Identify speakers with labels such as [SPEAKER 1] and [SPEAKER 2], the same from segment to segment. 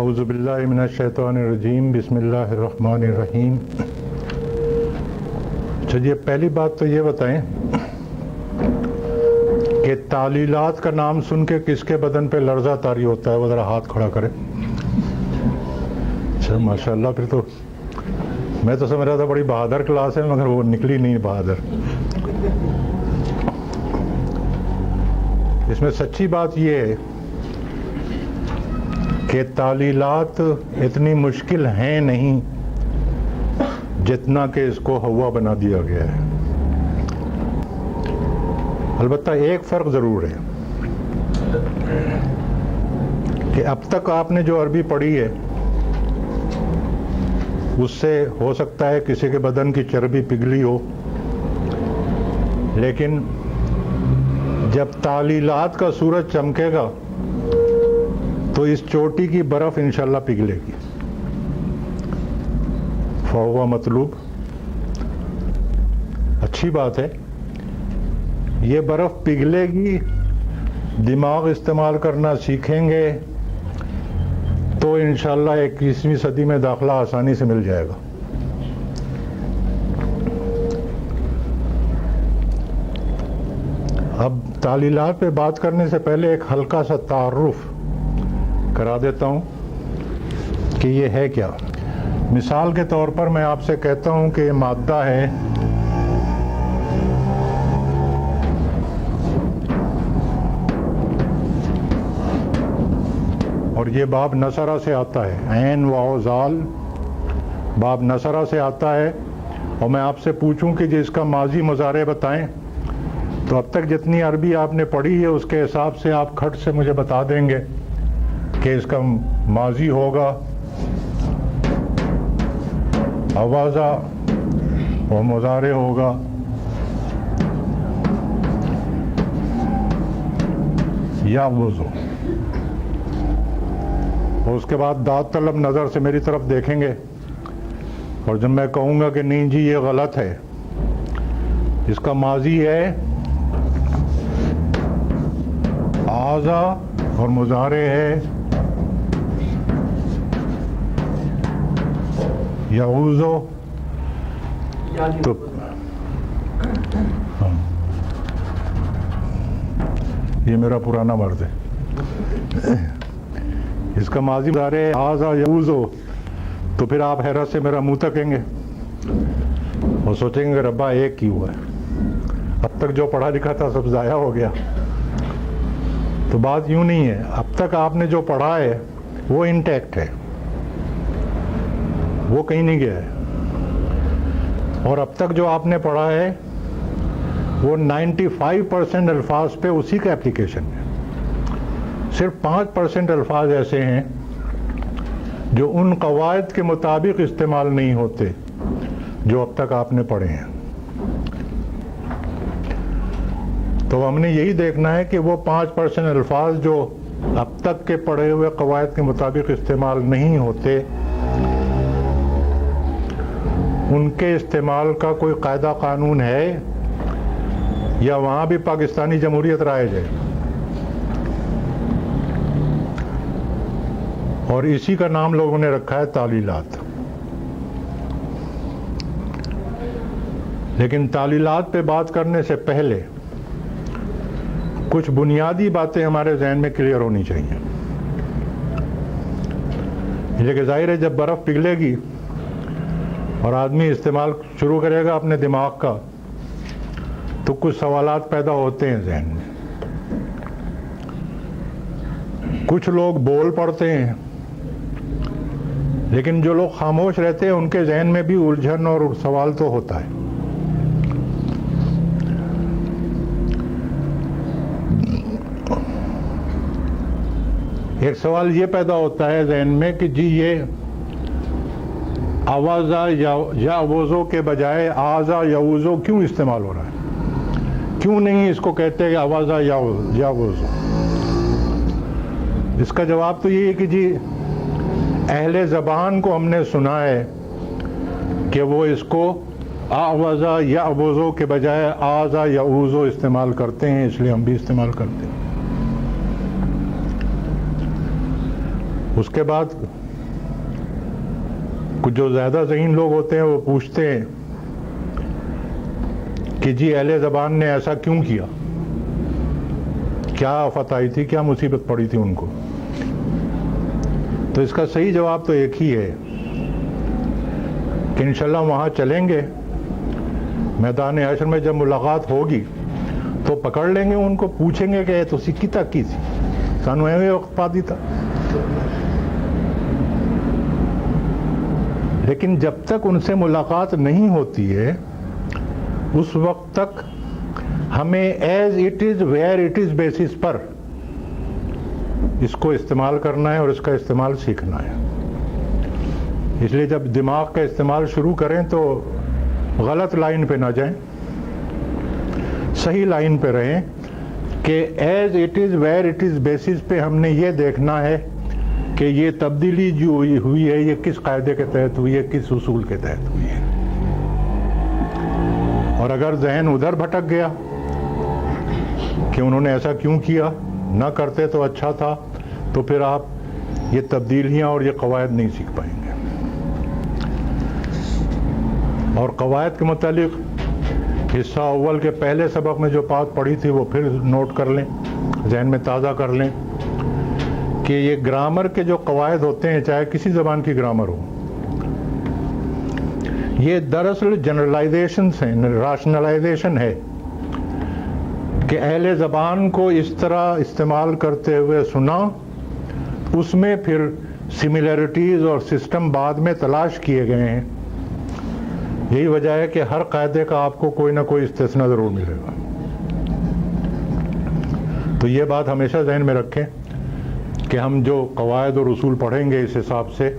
[SPEAKER 1] اعوذ باللہ من الشیطان الرجیم، بسم اللہ الرحمن الرحیم۔ چلیے پہلی بات تو یہ بتائیں کہ تعلیلات کا نام سن کے کس کے بدن پہ لرزہ طاری ہوتا ہے؟ وہ ذرا ہاتھ کھڑا کرے۔ اچھا ماشاءاللہ، پھر تو میں تو سمجھ رہا تھا بڑی بہادر کلاس ہے، مگر وہ نکلی نہیں بہادر۔ اس میں سچی بات یہ ہے کہ تعلیلات اتنی مشکل ہیں نہیں جتنا کہ اس کو ہوا بنا دیا گیا ہے۔ البتہ ایک فرق ضرور ہے کہ اب تک آپ نے جو عربی پڑھی ہے اس سے ہو سکتا ہے کسی کے بدن کی چربی پگھلی ہو، لیکن جب تعلیلات کا سورج چمکے گا تو اس چوٹی کی برف انشاءاللہ پگھلے گی۔ فہو مطلوب، اچھی بات ہے، یہ برف پگھلے گی، دماغ استعمال کرنا سیکھیں گے تو انشاءاللہ 21ویں صدی میں داخلہ آسانی سے مل جائے گا۔ اب تعلیلات پہ بات کرنے سے پہلے ایک ہلکا سا تعارف کرا دیتا ہوں کہ یہ ہے کیا۔ مثال کے طور پر میں آپ سے کہتا ہوں کہ یہ مادہ ہے اور یہ باب نصرہ سے آتا ہے، عین واو زال باب نصرہ سے آتا ہے، اور میں آپ سے پوچھوں کہ جس کا ماضی مضارع بتائیں تو اب تک جتنی عربی آپ نے پڑھی ہے اس کے حساب سے آپ کھٹ سے مجھے بتا دیں گے کہ اس کا ماضی ہوگا آوازہ اور مضارع ہوگا یا وضو۔ اور اس کے بعد داد طلب نظر سے میری طرف دیکھیں گے، اور جب میں کہوں گا کہ نہیں جی یہ غلط ہے، اس کا ماضی ہے آزا اور مضارع ہے یعوذو، تو یہ میرا پرانا مرد ہے، اس کا ماضی مضارع ہے آزا یعوذو، تو پھر آپ حیرت سے میرا منہ تکیں گے اور سوچیں گے ربا ایک کی ہوا ہے، اب تک جو پڑھا لکھا تھا سب ضائع ہو گیا۔ تو بات یوں نہیں ہے، اب تک آپ نے جو پڑھا ہے وہ انٹیکٹ ہے، وہ کہیں نہیں گیا ہے، اور اب تک جو آپ نے پڑھا ہے وہ 95% الفاظ پہ اسی کا اپلیکیشن ہے۔ صرف 5% الفاظ ایسے ہیں جو ان قواعد کے مطابق استعمال نہیں ہوتے جو اب تک آپ نے پڑھے ہیں۔ تو ہم نے یہی دیکھنا ہے کہ وہ 5% الفاظ جو اب تک کے پڑھے ہوئے قواعد کے مطابق استعمال نہیں ہوتے، ان کے استعمال کا کوئی قاعدہ قانون ہے یا وہاں بھی پاکستانی جمہوریت رائج ہے؟ اور اسی کا نام لوگوں نے رکھا ہے تعلیلات۔ لیکن تعلیلات پہ بات کرنے سے پہلے کچھ بنیادی باتیں ہمارے ذہن میں کلیئر ہونی چاہیے۔ لیکن ظاہر ہے جب برف پگھلے گی اور آدمی استعمال شروع کرے گا اپنے دماغ کا تو کچھ سوالات پیدا ہوتے ہیں ذہن میں۔ کچھ لوگ بول پڑتے ہیں، لیکن جو لوگ خاموش رہتے ہیں ان کے ذہن میں بھی الجھن اور سوال تو ہوتا ہے۔ ایک سوال یہ پیدا ہوتا ہے ذہن میں کہ جی یہ آوازہ یا وضو کے بجائے آزا یا وضو کیوں استعمال ہو رہا ہے؟ کیوں نہیں اس کو کہتے کہ آوازہ یا وضو؟ اس کا جواب تو یہ ہے کہ جی اہل زبان کو ہم نے سنا ہے کہ وہ اس کو آوازہ یا وضو کے بجائے آزا یا وضو استعمال کرتے ہیں، اس لیے ہم بھی استعمال کرتے ہیں۔ اس کے بعد کچھ جو زیادہ ذہین لوگ ہوتے ہیں وہ پوچھتے ہیں کہ جی اہل زبان نے ایسا کیوں کیا، کیا آفت آئی تھی، کیا مصیبت پڑی تھی ان کو؟ تو اس کا صحیح جواب تو ایک ہی ہے کہ انشاءاللہ وہاں چلیں گے، میدان حشر میں جب ملاقات ہوگی تو پکڑ لیں گے ان کو، پوچھیں گے کہ تسی کیتا کی سی، سانو ایویں وقت پا دیتا۔ لیکن جب تک ان سے ملاقات نہیں ہوتی ہے اس وقت تک ہمیں as it is where it is basis پر اس کو استعمال کرنا ہے اور اس کا استعمال سیکھنا ہے۔ اس لیے جب دماغ کا استعمال شروع کریں تو غلط لائن پہ نہ جائیں، صحیح لائن پہ رہیں کہ as it is where it is basis پہ ہم نے یہ دیکھنا ہے کہ یہ تبدیلی جو ہوئی ہے یہ کس قاعدے کے تحت ہوئی ہے، کس اصول کے تحت ہوئی ہے۔ اور اگر ذہن ادھر بھٹک گیا کہ انہوں نے ایسا کیوں کیا، نہ کرتے تو اچھا تھا، تو پھر آپ یہ تبدیلیاں اور یہ قواعد نہیں سیکھ پائیں گے۔ اور قواعد کے متعلق حصہ اول کے پہلے سبق میں جو بات پڑھی تھی وہ پھر نوٹ کر لیں، ذہن میں تازہ کر لیں کہ یہ گرامر کے جو قواعد ہوتے ہیں، چاہے کسی زبان کی گرامر ہو، یہ دراصل جنرلائزیشنز ہیں، راشنلائزیشن ہے کہ اہل زبان کو اس طرح استعمال کرتے ہوئے سنا، اس میں پھر سملیرٹیز اور سسٹم بعد میں تلاش کیے گئے ہیں۔ یہی وجہ ہے کہ ہر قاعدے کا آپ کو کوئی نہ کوئی استثناء ضرور ملے گا۔ تو یہ بات ہمیشہ ذہن میں رکھیں کہ ہم جو قواعد اور اصول پڑھیں گے اس حساب سے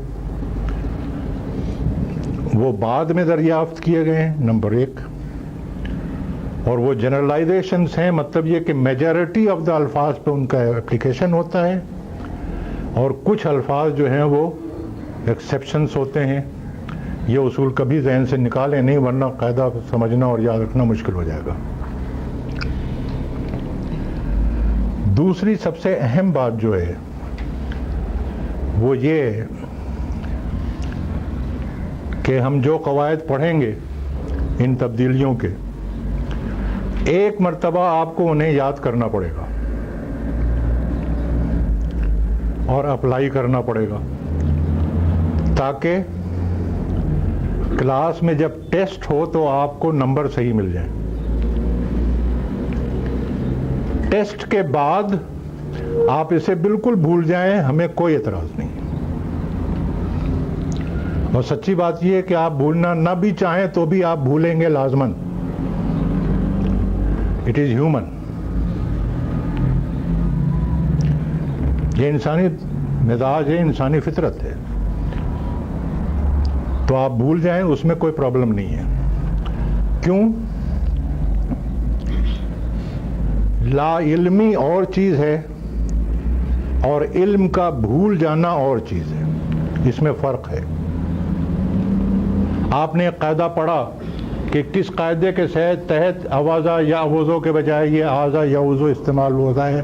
[SPEAKER 1] وہ بعد میں دریافت کیے گئے ہیں، نمبر ایک، اور وہ جنرلائزیشنز ہیں، مطلب یہ کہ میجارٹی آف دا الفاظ پہ ان کا اپلیکیشن ہوتا ہے، اور کچھ الفاظ جو ہیں وہ ایکسیپشنز ہوتے ہیں۔ یہ اصول کبھی ذہن سے نکالیں نہیں، ورنہ قاعدہ سمجھنا اور یاد رکھنا مشکل ہو جائے گا۔ دوسری سب سے اہم بات جو ہے وہ یہ کہ ہم جو قواعد پڑھیں گے ان تبدیلیوں کے، ایک مرتبہ آپ کو انہیں یاد کرنا پڑے گا اور اپلائی کرنا پڑے گا، تاکہ کلاس میں جب ٹیسٹ ہو تو آپ کو نمبر صحیح مل جائیں۔ ٹیسٹ کے بعد آپ اسے بالکل بھول جائیں، ہمیں کوئی اعتراض نہیں۔ اور سچی بات یہ ہے کہ آپ بھولنا نہ بھی چاہیں تو بھی آپ بھولیں گے لازماً۔ اٹ از ہیومن، یہ انسانی مزاج ہے، انسانی فطرت ہے۔ تو آپ بھول جائیں، اس میں کوئی پرابلم نہیں ہے۔ کیوں؟ لا علمی اور چیز ہے اور علم کا بھول جانا اور چیز ہے، اس میں فرق ہے۔ آپ نے ایک قاعدہ پڑھا کہ کس قاعدے کے تحت اوازہ یا اوزو کے بجائے یہ آزا یا اوزو استعمال ہوتا ہے،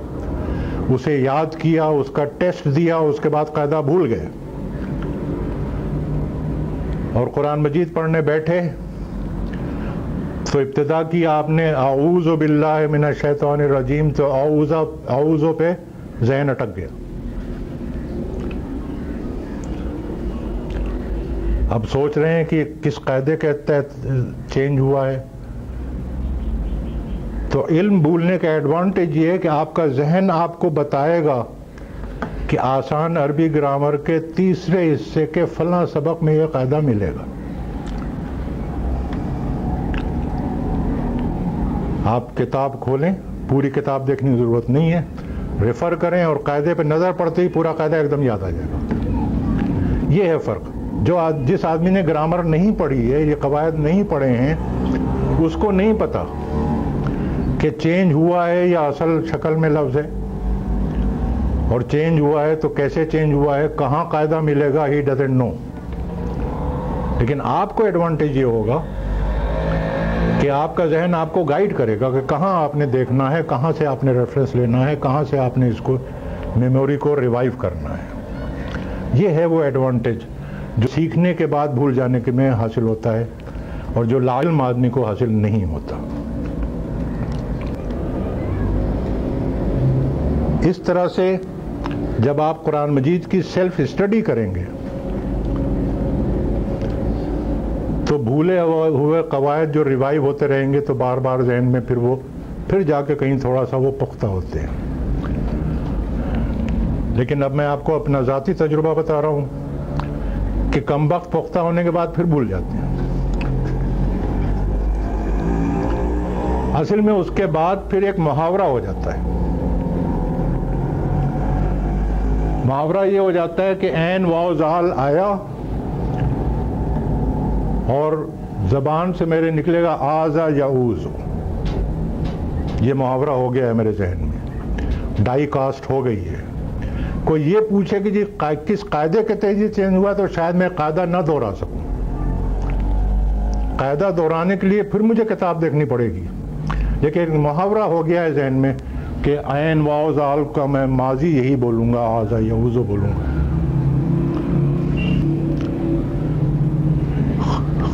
[SPEAKER 1] اسے یاد کیا، اس کا ٹیسٹ دیا، اس کے بعد قاعدہ بھول گئے اور قرآن مجید پڑھنے بیٹھے تو ابتدا کی آپ نے اعوذ باللہ من الشیطان الرجیم، تو اعوذ پہ ذہن اٹک گیا۔ اب سوچ رہے ہیں کہ کس قاعدے کے تحت چینج ہوا ہے۔ تو علم بھولنے کا ایڈوانٹیج یہ ہے کہ آپ کا ذہن آپ کو بتائے گا کہ آسان عربی گرامر کے تیسرے حصے کے فلاں سبق میں یہ قاعدہ ملے گا۔ آپ کتاب کھولیں، پوری کتاب دیکھنے کی ضرورت نہیں ہے، ریفر کریں اور قاعدے پہ نظر پڑتے ہی پورا قاعدہ ایک دم یاد آ جائے گا۔ یہ ہے فرق۔ جس آدمی نے گرامر نہیں پڑھی ہے، یہ قواعد نہیں پڑھے ہیں، اس کو نہیں پتا کہ چینج ہوا ہے یا اصل شکل میں لفظ ہے، اور چینج ہوا ہے تو کیسے چینج ہوا ہے، کہاں قاعدہ ملے گا، ہی ڈزنٹ نو۔ لیکن آپ کو ایڈوانٹیج یہ ہوگا کہ آپ کا ذہن آپ کو گائیڈ کرے گا کہ کہاں آپ نے دیکھنا ہے، کہاں سے آپ نے ریفرنس لینا ہے، کہاں سے آپ نے اس کو میموری کو ریوائیو کرنا ہے۔ یہ ہے وہ ایڈوانٹیج جو سیکھنے کے بعد بھول جانے کے میں حاصل ہوتا ہے اور جو لاعلم آدمی کو حاصل نہیں ہوتا. اس طرح سے جب آپ قرآن مجید کی سیلف اسٹڈی کریں گے تو بھولے ہوئے قواعد جو ریوائیو ہوتے رہیں گے تو بار بار ذہن میں پھر جا کے کہیں تھوڑا سا وہ پختہ ہوتے ہیں. لیکن اب میں آپ کو اپنا ذاتی تجربہ بتا رہا ہوں کہ کم وقت پختہ ہونے کے بعد پھر بھول جاتے ہیں. اصل میں اس کے بعد پھر ایک محاورہ ہو جاتا ہے. محاورہ یہ ہو جاتا ہے کہ عین واو زال آیا اور زبان سے میرے نکلے گا آزا یا اوزو. یہ محاورہ ہو گیا ہے میرے ذہن میں, ڈائی کاسٹ ہو گئی ہے. کوئی یہ پوچھے کہ جی کس قاعدے کے تحت یہ چینج ہوا تو شاید میں قاعدہ نہ دوہرا سکوں. قاعدہ دہرانے کے لیے پھر مجھے کتاب دیکھنی پڑے گی. لیکن محاورہ ہو گیا ہے ذہن میں کہ عین واو زال کا میں ماضی یہی بولوں گا, آزا یا اوزو بولوں گا.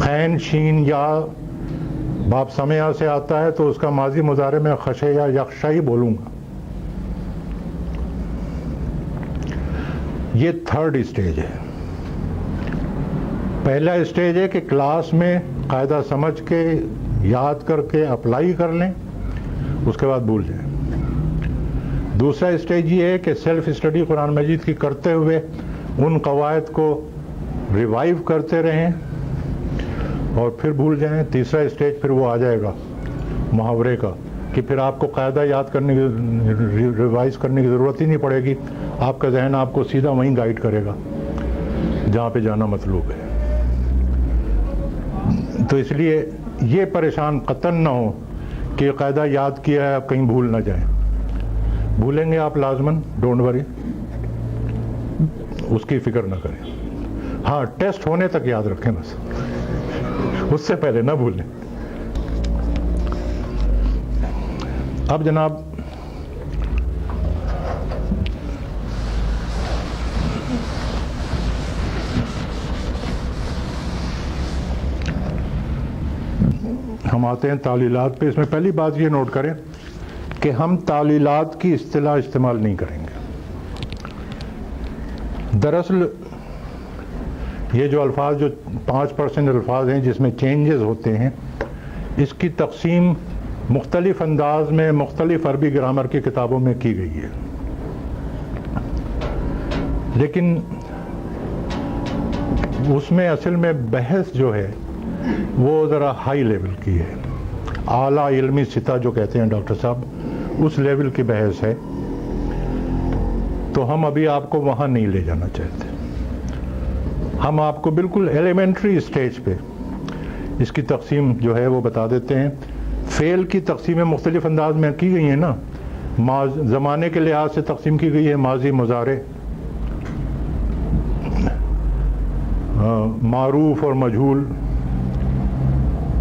[SPEAKER 1] خین شین یا باب سمعہ سے آتا ہے تو اس کا ماضی مضارع میں خشع یا یخشع ہی بولوں گا. یہ تھرڈ اسٹیج ہے. پہلا اسٹیج ہے کہ کلاس میں قاعدہ سمجھ کے یاد کر کے اپلائی کر لیں, اس کے بعد بھول جائیں. دوسرا اسٹیج یہ ہے کہ سیلف اسٹڈی قرآن مجید کی کرتے ہوئے ان قواعد کو ریوائیو کرتے رہیں اور پھر بھول جائیں. تیسرا اسٹیج پھر وہ آ جائے گا محاورے کا کہ پھر آپ کو قاعدہ یاد کرنے کی ریوائز کرنے کی ضرورت ہی نہیں پڑے گی. آپ کا ذہن آپ کو سیدھا وہیں گائیڈ کرے گا جہاں پہ جانا مطلوب ہے. تو اس لیے یہ پریشان قطعاً نہ ہو کہ قاعدہ یاد کیا ہے آپ کہیں بھول نہ جائیں. بھولیں گے آپ لازماً, ڈونٹ وری, اس کی فکر نہ کریں. ہاں ٹیسٹ ہونے تک یاد رکھیں بس, اس سے پہلے نہ بھولیں. اب جناب ہم آتے ہیں تعلیلات پہ. اس میں پہلی بات یہ نوٹ کریں کہ ہم تعلیلات کی اصطلاح استعمال نہیں کریں گے. دراصل یہ جو الفاظ, جو 5% الفاظ ہیں جس میں چینجز ہوتے ہیں, اس کی تقسیم مختلف انداز میں مختلف عربی گرامر کی کتابوں میں کی گئی ہے. لیکن اس میں اصل میں بحث جو ہے وہ ذرا ہائی لیول کی ہے. اعلیٰ علمی سطح جو کہتے ہیں ڈاکٹر صاحب, اس لیول کی بحث ہے. تو ہم ابھی آپ کو وہاں نہیں لے جانا چاہتے. ہم آپ کو بالکل ایلیمنٹری اسٹیج پہ اس کی تقسیم جو ہے وہ بتا دیتے ہیں. فعل کی تقسیمیں مختلف انداز میں کی گئی ہیں نا. زمانے کے لحاظ سے تقسیم کی گئی ہے, ماضی مضارع, معروف اور مجہول,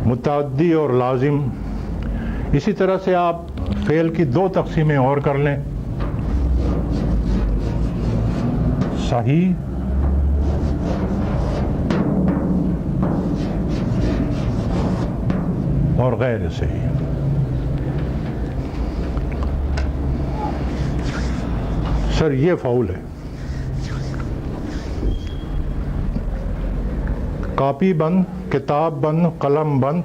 [SPEAKER 1] متعدی اور لازم. اسی طرح سے آپ فعل کی 2 تقسیمیں اور کر لیں, صحیح اور غیر صحیح. سر یہ فاؤل ہے. کاپی بند, کتاب بند, قلم بند,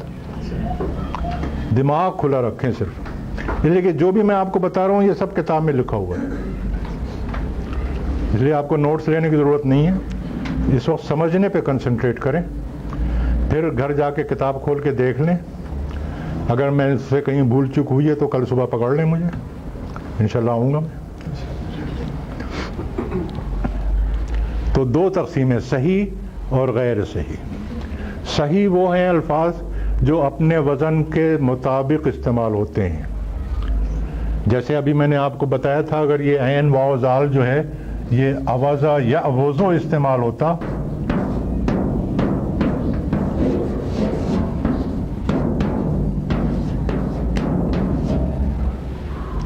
[SPEAKER 1] دماغ کھلا رکھیں صرف. اس لیے کہ جو بھی میں آپ کو بتا رہا ہوں یہ سب کتاب میں لکھا ہوا ہے, اس لیے آپ کو نوٹس لینے کی ضرورت نہیں ہے. اس وقت سمجھنے پہ کنسنٹریٹ کریں, پھر گھر جا کے کتاب کھول کے دیکھ لیں. اگر میں اس سے کہیں بھول چک ہوئی ہے تو کل صبح پکڑ لیں مجھے, انشاءاللہ آؤں گا میں. تو 2 تقسیمیں, صحیح اور غیر صحیح. صحیح وہ ہیں الفاظ جو اپنے وزن کے مطابق استعمال ہوتے ہیں. جیسے ابھی میں نے آپ کو بتایا تھا, اگر یہ عین واو زال جو ہے یہ اوازا یا اوزو استعمال ہوتا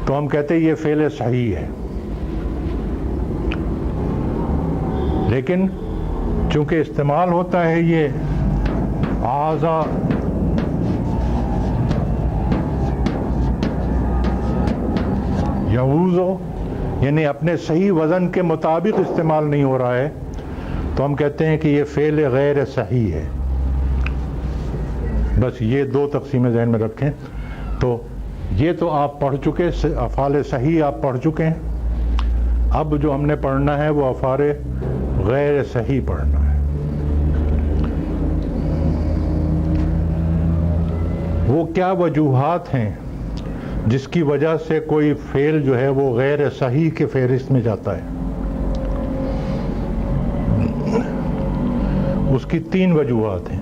[SPEAKER 1] تو ہم کہتے ہیں یہ فعل صحیح ہے. لیکن چونکہ استعمال ہوتا ہے یہ آزا یعوزو، یعنی اپنے صحیح وزن کے مطابق استعمال نہیں ہو رہا ہے، تو ہم کہتے ہیں کہ یہ فعل غیر صحیح ہے۔ بس یہ دو تقسیمیں ذہن میں رکھیں۔ تو یہ تو آپ پڑھ چکے، افعال صحیح آپ پڑھ چکے ہیں۔ اب جو ہم نے پڑھنا ہے وہ افعال غیر صحیح پڑھنا ہے۔ وہ کیا وجوہات ہیں جس کی وجہ سے کوئی فعل جو ہے وہ غیر صحیح کے فہرست میں جاتا ہے؟ اس کی 3 وجوہات ہیں۔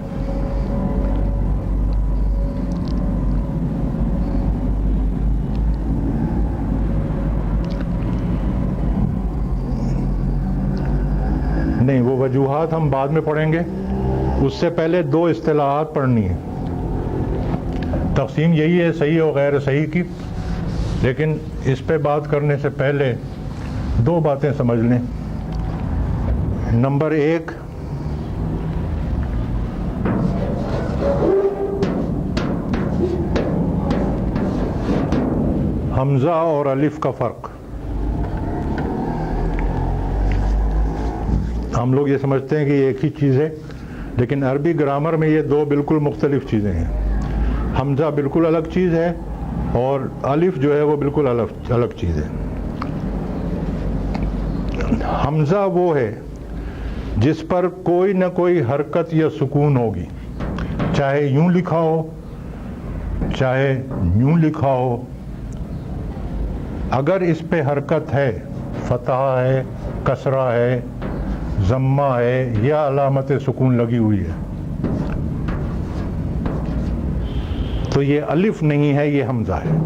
[SPEAKER 1] نہیں، وہ وجوہات ہم بعد میں پڑھیں گے، اس سے پہلے 2 اصطلاحات پڑھنی ہیں۔ تقسیم یہی ہے صحیح اور غیر صحیح کی، لیکن اس پہ بات کرنے سے پہلے 2 باتیں سمجھ لیں۔ نمبر 1، حمزہ اور الف کا فرق۔ ہم لوگ یہ سمجھتے ہیں کہ یہ ایک ہی چیز ہے، لیکن عربی گرامر میں یہ 2 بالکل مختلف چیزیں ہیں۔ حمزہ بالکل الگ چیز ہے اور الف جو ہے وہ بالکل الگ چیز ہے۔ حمزہ وہ ہے جس پر کوئی نہ کوئی حرکت یا سکون ہوگی، چاہے یوں لکھا ہو چاہے یوں لکھا ہو۔ اگر اس پہ حرکت ہے، فتحہ ہے، کسرہ ہے، ضمہ ہے یا علامت سکون لگی ہوئی ہے، تو یہ الف نہیں ہے، یہ حمزہ ہے۔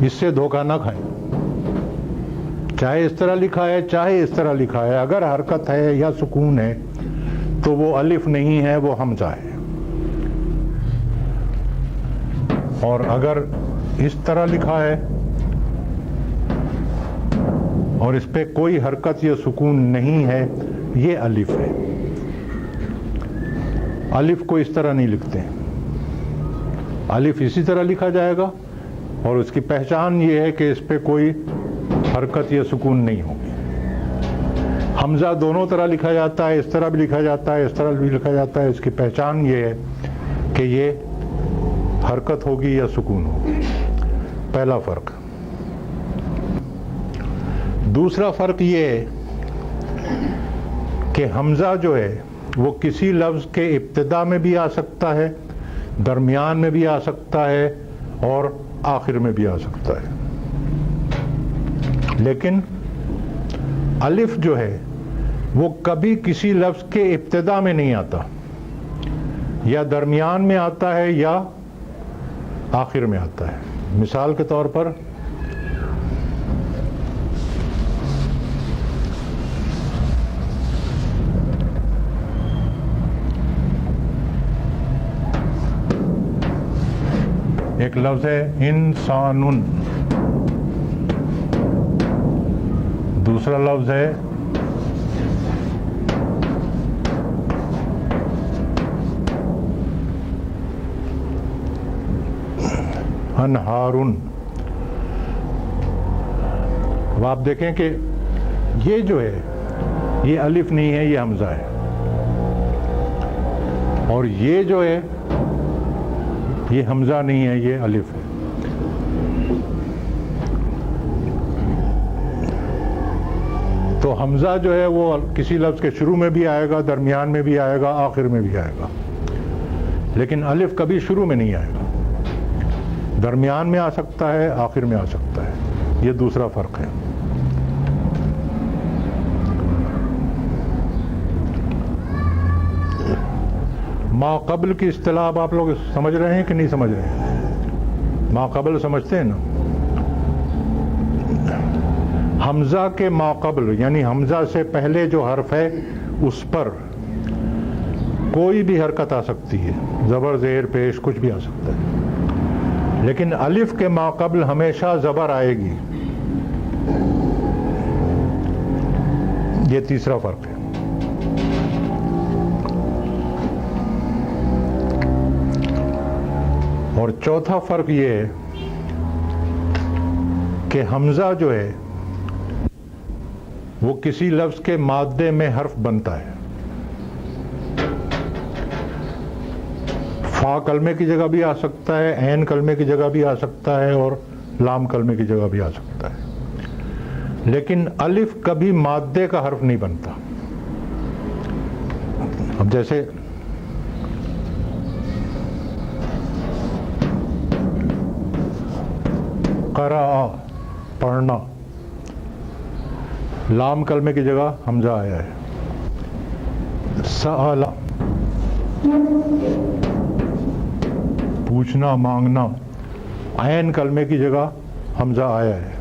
[SPEAKER 1] اس سے دھوکہ نہ کھائیں، چاہے اس طرح لکھا ہے چاہے اس طرح لکھا ہے، اگر حرکت ہے یا سکون ہے تو وہ الف نہیں ہے، وہ حمزہ ہے۔ اور اگر اس طرح لکھا ہے اور اس پہ کوئی حرکت یا سکون نہیں ہے، یہ الف ہے۔ الف کو اس طرح نہیں لکھتے، الف اسی طرح لکھا جائے گا، اور اس کی پہچان یہ ہے کہ اس پہ کوئی حرکت یا سکون نہیں ہوگی۔ حمزہ دونوں طرح لکھا جاتا ہے، اس طرح بھی لکھا جاتا ہے، اس طرح بھی لکھا جاتا ہے، اس کی پہچان یہ ہے کہ یہ حرکت ہوگی یا سکون ہوگی۔ پہلا فرق۔ دوسرا فرق یہ ہے کہ حمزہ جو ہے وہ کسی لفظ کے ابتدا میں بھی آ سکتا ہے، درمیان میں بھی آ سکتا ہے اور آخر میں بھی آ سکتا ہے، لیکن الف جو ہے وہ کبھی کسی لفظ کے ابتدا میں نہیں آتا، یا درمیان میں آتا ہے یا آخر میں آتا ہے۔ مثال کے طور پر ایک لفظ ہے انسان، دوسرا لفظ ہے انہارن۔ اب آپ دیکھیں کہ یہ جو ہے یہ الف نہیں ہے، یہ حمزہ ہے، اور یہ جو ہے یہ حمزہ نہیں ہے، یہ الف ہے۔ تو حمزہ جو ہے وہ کسی لفظ کے شروع میں بھی آئے گا، درمیان میں بھی آئے گا، آخر میں بھی آئے گا، لیکن الف کبھی شروع میں نہیں آئے گا، درمیان میں آ سکتا ہے، آخر میں آ سکتا ہے۔ یہ دوسرا فرق ہے۔ ما قبل کی اصطلاح آپ لوگ سمجھ رہے ہیں کہ نہیں سمجھ رہے ہیں؟ ما قبل سمجھتے ہیں نا؟ حمزہ کے ما قبل یعنی حمزہ سے پہلے جو حرف ہے اس پر کوئی بھی حرکت آ سکتی ہے، زبر زیر پیش کچھ بھی آ سکتا ہے، لیکن الف کے ما قبل ہمیشہ زبر آئے گی، یہ تیسرا فرق ہے. اور چوتھا فرق یہ ہے کہ حمزہ جو ہے وہ کسی لفظ کے مادے میں حرف بنتا ہے. فا کلمے کی جگہ بھی آ سکتا ہے، عین کلمے کی جگہ بھی آ سکتا ہے، اور لام کلمے کی جگہ بھی آ سکتا ہے. لیکن الف کبھی مادے کا حرف نہیں بنتا. اب جیسے قرأ پڑھنا، لام کلمے کی جگہ حمزہ آیا ہے. سأل پوچھنا مانگنا، عین کلمے کی جگہ حمزہ آیا ہے.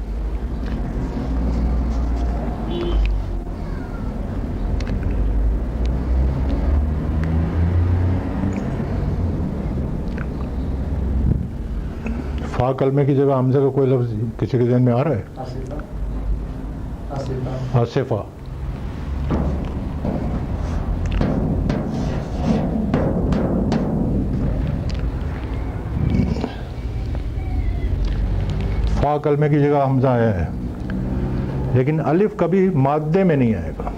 [SPEAKER 1] فا کلمے کی جگہ حمزہ کا کوئی لفظ کسی کے ذہن میں آ رہا ہے؟ آصفہ. فا کلمے کی جگہ حمزہ آیا ہے، لیکن الف کبھی مادے میں نہیں آئے گا.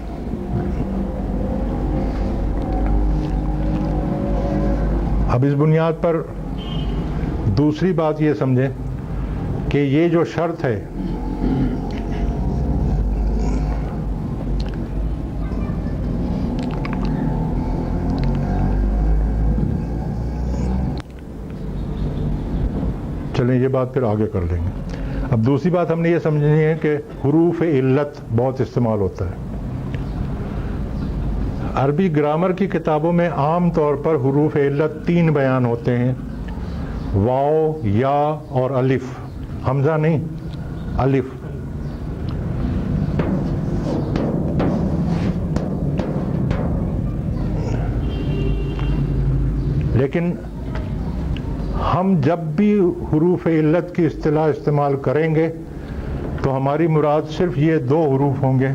[SPEAKER 1] اب اس بنیاد پر دوسری بات یہ سمجھیں کہ یہ جو شرط ہے چلیں یہ بات پھر آگے کر لیں گے. اب دوسری بات ہم نے یہ سمجھنی ہے کہ حروف علت بہت استعمال ہوتا ہے. عربی گرامر کی کتابوں میں عام طور پر حروف علت 3 بیان ہوتے ہیں: واو، یا اور الف. حمزہ نہیں، الف. لیکن ہم جب بھی حروف علت کی اصطلاح استعمال کریں گے تو ہماری مراد صرف یہ 2 حروف ہوں گے،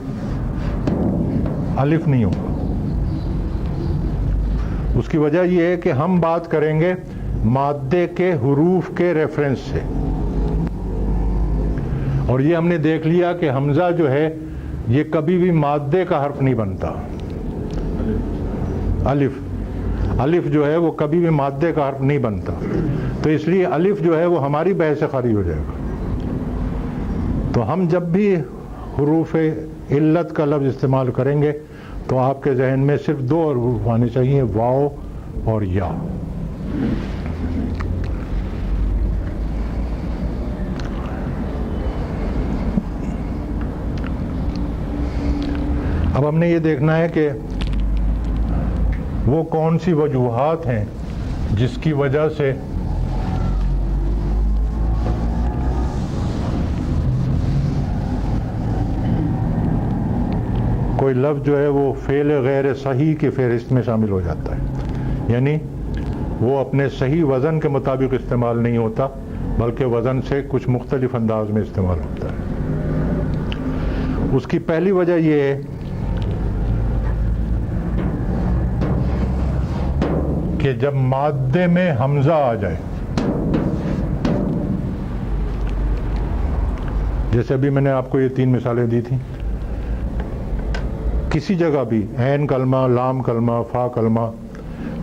[SPEAKER 1] الف نہیں ہوگا. اس کی وجہ یہ ہے کہ ہم بات کریں گے مادے کے حروف کے ریفرنس سے، اور یہ ہم نے دیکھ لیا کہ حمزہ جو ہے یہ کبھی بھی مادے کا حرف نہیں بنتا. الف جو ہے وہ کبھی بھی مادے کا حرف نہیں بنتا، تو اس لیے الف جو ہے وہ ہماری بحث سے خارج ہو جائے گا. تو ہم جب بھی حروف علت کا لفظ استعمال کریں گے تو آپ کے ذہن میں صرف 2 حروف آنے چاہیے: واو اور یا. اب ہم نے یہ دیکھنا ہے کہ وہ کون سی وجوہات ہیں جس کی وجہ سے کوئی لفظ جو ہے وہ فعل غیر صحیح کی فہرست میں شامل ہو جاتا ہے. یعنی وہ اپنے صحیح وزن کے مطابق استعمال نہیں ہوتا بلکہ وزن سے کچھ مختلف انداز میں استعمال ہوتا ہے. اس کی پہلی وجہ یہ ہے کہ جب مادے میں حمزہ آ جائے، جیسے ابھی میں نے آپ کو یہ 3 مثالیں دی تھیں، کسی جگہ بھی عین کلمہ، لام کلمہ، فا کلمہ،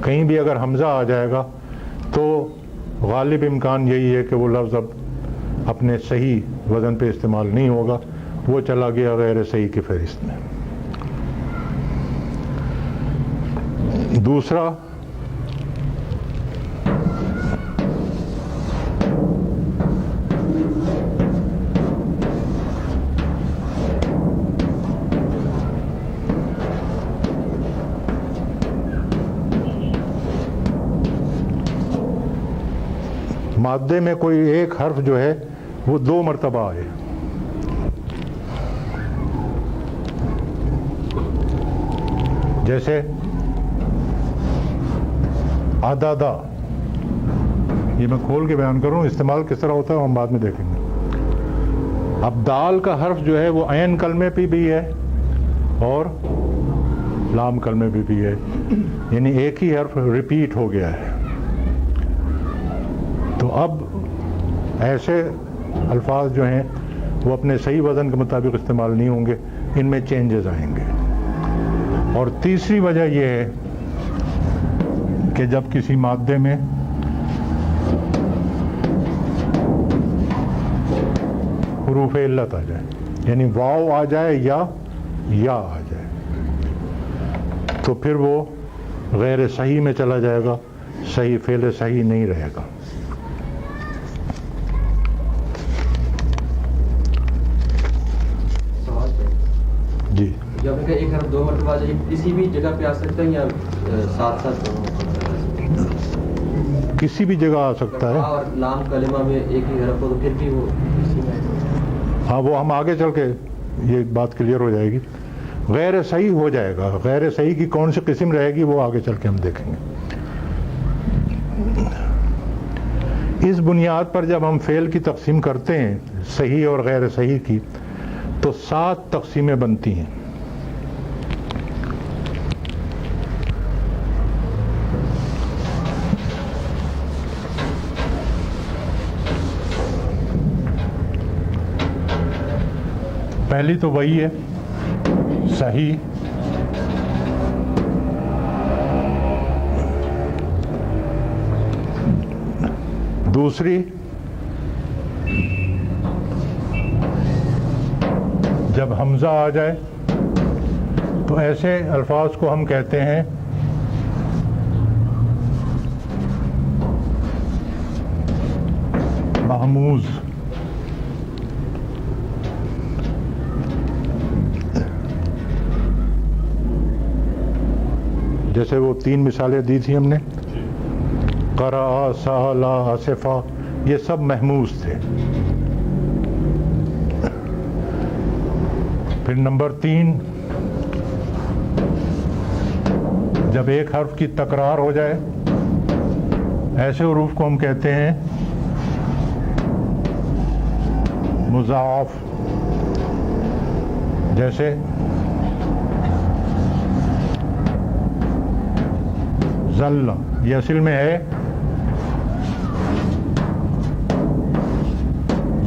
[SPEAKER 1] کہیں بھی اگر حمزہ آ جائے گا تو غالب امکان یہی ہے کہ وہ لفظ اب اپنے صحیح وزن پہ استعمال نہیں ہوگا، وہ چلا گیا غیر صحیح کی فہرست میں. دوسرا، مادے میں کوئی ایک حرف جو ہے وہ 2 مرتبہ آئے. جیسے عددا، یہ میں کھول کے بیان کروں، استعمال کس طرح ہوتا ہے ہم بعد میں دیکھیں گے. اب دال کا حرف جو ہے وہ عین کلمے پہ بھی ہے اور لام کلمے میں بھی ہے، یعنی ایک ہی حرف ریپیٹ ہو گیا ہے. تو اب ایسے الفاظ جو ہیں وہ اپنے صحیح وزن کے مطابق استعمال نہیں ہوں گے، ان میں چینجز آئیں گے. اور تیسری وجہ یہ ہے کہ جب کسی مادے میں حروف علت آ جائے، یعنی واو آ جائے یا آ جائے، تو پھر وہ غیر صحیح میں چلا جائے گا، صحیح فعل صحیح نہیں رہے گا. جی،
[SPEAKER 2] جب ایک حرف دو مرتبہ کسی بھی جگہ پہ آ سکتا ہے یا ساتھ ساتھ
[SPEAKER 1] کسی بھی جگہ آ سکتا ہے.
[SPEAKER 2] اور لام کلمہ میں ایک ہی حرف ہو تو پھر بھی وہ اسی میں.
[SPEAKER 1] ہاں، وہ ہم آگے چل کے یہ بات کلیئر ہو جائے گی. غیر صحیح ہو جائے گا، غیر صحیح کی کون سی قسم رہے گی وہ آگے چل کے ہم دیکھیں گے. اس بنیاد پر جب ہم فعل کی تقسیم کرتے ہیں صحیح اور غیر صحیح کی، تو 7 تقسیمیں بنتی ہیں. پہلی تو وہی ہے صحیح، دوسری جب حمزہ آ جائے تو ایسے الفاظ کو ہم کہتے ہیں محموز. جیسے وہ 3 مثالیں دی تھی ہم نے، قرأ، سأل، آصفہ، یہ سب محموز تھے. پھر نمبر 3، جب ایک حرف کی تکرار ہو جائے، ایسے حروف کو ہم کہتے ہیں مضاعف. جیسے ذل، یہ اصل میں ہے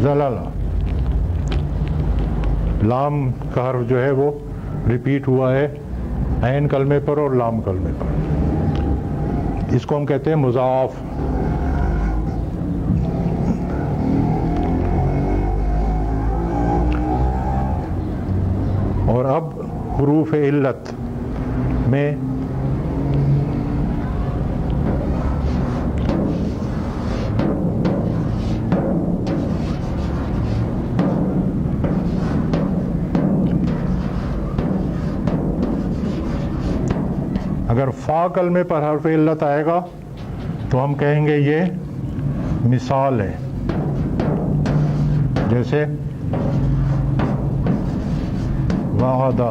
[SPEAKER 1] زلل. لام کا حرف جو ہے وہ ریپیٹ ہوا ہے عین کلمے پر اور لام کلمے پر، اس کو ہم کہتے ہیں مضاعف. اور اب حروف علت میں اگر فا کلمے پر حرف علت آئے گا تو ہم کہیں گے یہ مثال ہے. جیسے وعدہ.